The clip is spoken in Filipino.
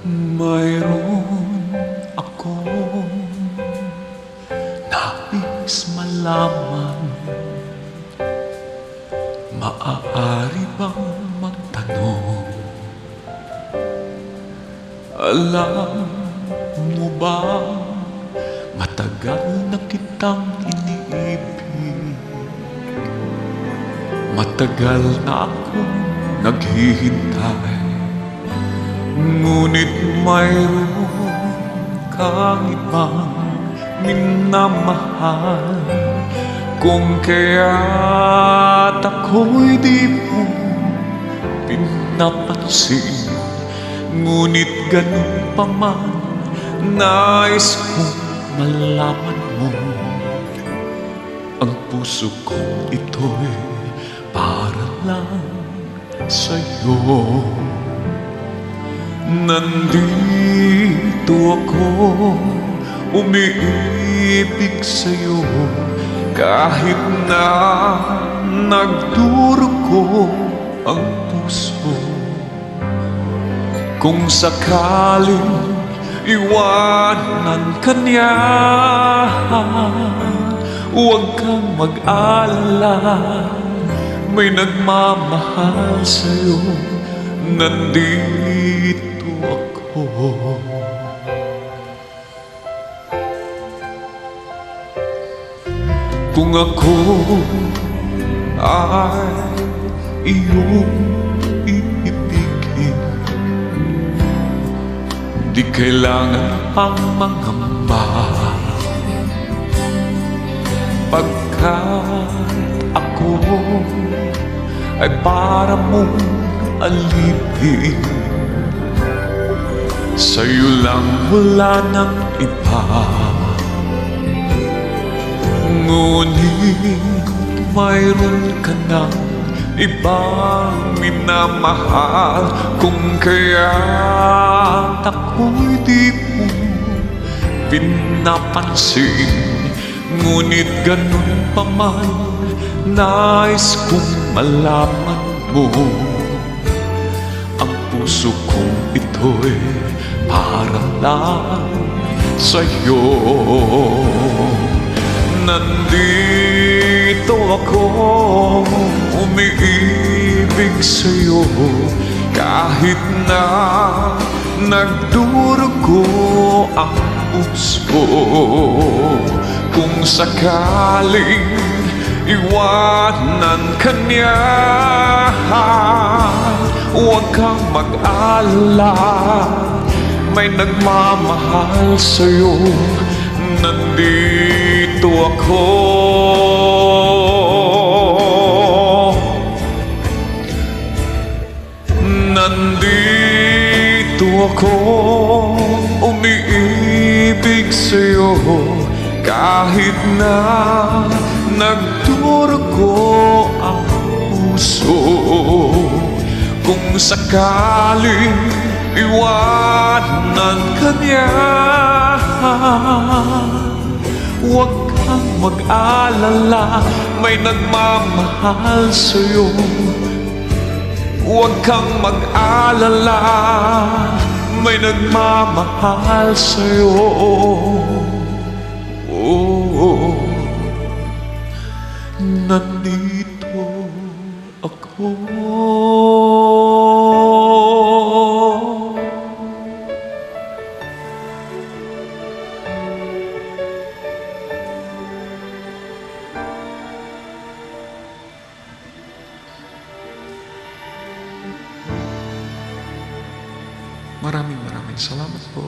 Mayroon akong nais malaman. Maaari bang magtanong? Alam mo ba, matagal na kitang iniibig. Matagal na akong naghihintay. Ngunit mayroon kang ibang minamahal. Kung kaya't ako'y di mo pinapansin, ngunit ganun pa man, nais kong malaman mo. Ang puso kong ito'y para lang sa'yo. Nandito ako, umiibig sa'yo, kahit na nagdurugo ang puso. Kung sakaling iwanan ka niya, huwag kang mag-alala, may nagmamahal sa'yo. Nandito ako. Kung ako ay iyong iibigin, di kailangan pang mangamba, pagkat ako ay para mong alipin. Sa'yo lang, wala nang iba. Ngunit mayroon ka ng ibang minamahal. Kung kaya't ako'y di mo pinapansin, ngunit ganun pa man, nais kong malaman mo. Ang puso kong ito'y para lang sa'yo. Nandito ako, umiibig sa'yo, kahit na nagdurugo ang puso. Kung sakaling iwanan ka niya, huwag kang mag-alala, may nagmamahal sa'yo. Nandito ako. Nandito ako, umiibig sa'yo, kahit na nagdurugo ang puso. Kung sakaling iwanan ka niya, huwag kang mag-alala, may nagmamahal sa'yo. Huwag kang mag-alala, may nagmamahal sa'yo. Oh, nandito ako. Maraming salamat po.